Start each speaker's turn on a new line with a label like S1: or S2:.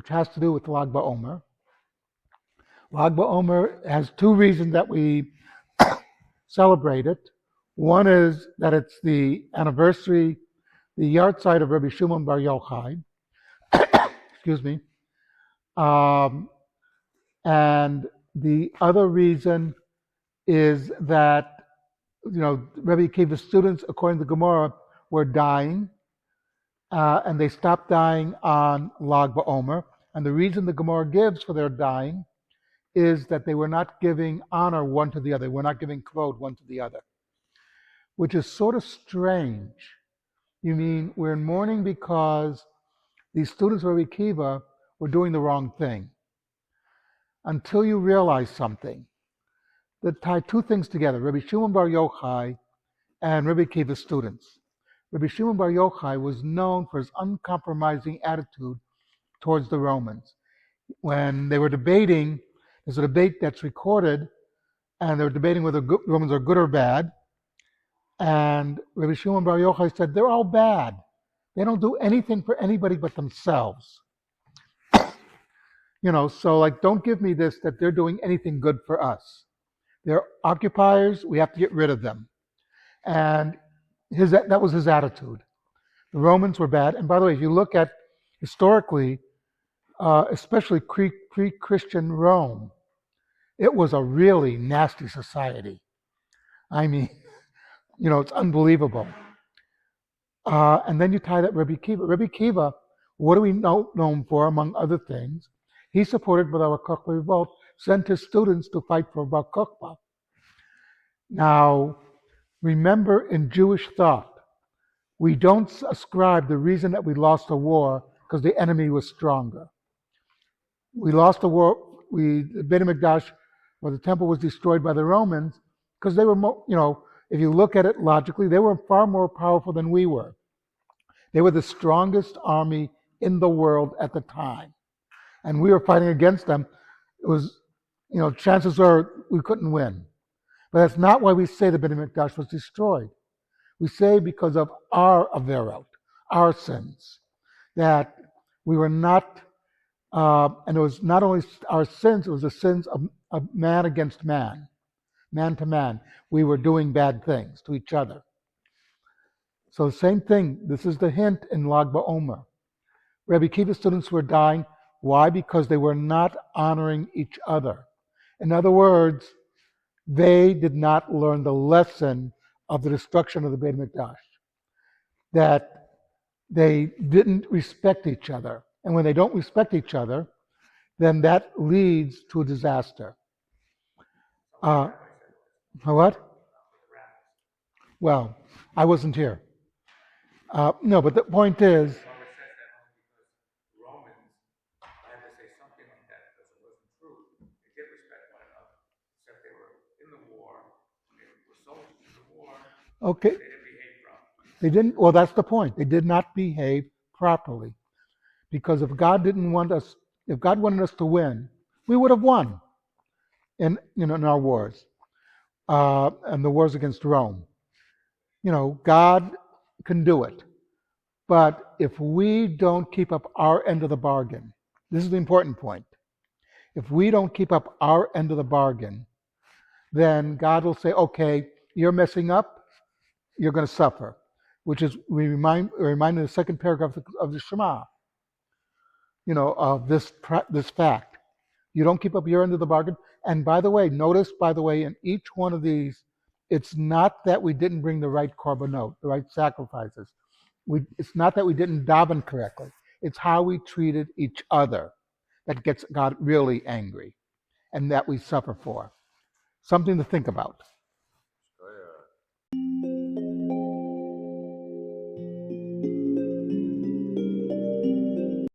S1: which has to do with Lag BaOmer. Lag BaOmer has two reasons that we celebrate it. One is that it's the anniversary, the yahrzeit of Rabbi Shimon Bar Yochai. Excuse me. And the other reason is that, Rabbi Akiva's students, according to Gemara, were dying, and they stopped dying on Lag BaOmer. And the reason the Gemara gives for their dying is that they were not giving honor one to the other. They were not giving kvod one to the other, which is sort of strange. You mean we're in mourning because these students of Rabbi Akiva were doing the wrong thing. Until you realize something that tie two things together, Rabbi Shimon Bar Yochai and Rabbi Akiva's students. Rabbi Shimon Bar Yochai was known for his uncompromising attitude towards the Romans. When they were debating, there's a debate that's recorded, and they were debating whether Romans are good or bad. And Rabbi Shimon Bar Yochai said, they're all bad. They don't do anything for anybody but themselves. So don't give me this that they're doing anything good for us. They're occupiers, we have to get rid of them. And that was his attitude. The Romans were bad. And by the way, if you look at historically, especially pre-Christian Rome, it was a really nasty society. I mean, it's unbelievable. And then you tie that Rabbi Akiva. Rabbi Akiva, what do we know him for, among other things? He supported the Bar-Kochba revolt, sent his students to fight for Bar-Kochba. Now, remember, in Jewish thought, we don't ascribe the reason that we lost a war because the enemy was stronger. We lost the war, the Beit HaMikdash, or the temple, was destroyed by the Romans because they were, if you look at it logically, they were far more powerful than we were. They were the strongest army in the world at the time. And we were fighting against them. It was, chances are we couldn't win. But that's not why we say the Beit HaMikdash was destroyed. We say because of our averot, our sins, that we were not, and it was not only our sins, it was the sins of man against man to man. We were doing bad things to each other. So the same thing, this is the hint in Lag BaOmer. Rabbi Akiva's students were dying. Why? Because they were not honoring each other. In other words, they did not learn the lesson of the destruction of the Beit HaMikdash, that they didn't respect each other. And when they don't respect each other, then that leads to a disaster. What? Well, I wasn't here. No, but the point is, okay. They didn't. Well, that's the point. They did not behave properly, because if God wanted us to win, we would have won in our wars, and the wars against Rome. God can do it, but if we don't keep up our end of the bargain, this is the important point. If we don't keep up our end of the bargain, then God will say, "Okay, you're messing up. You're going to suffer," which is reminded the second paragraph of the Shema. Of this fact. You don't keep up your end of the bargain. And notice, in each one of these, it's not that we didn't bring the right korbanot, the right sacrifices. It's not that we didn't daven correctly. It's how we treated each other that gets God really angry and that we suffer for. Something to think about.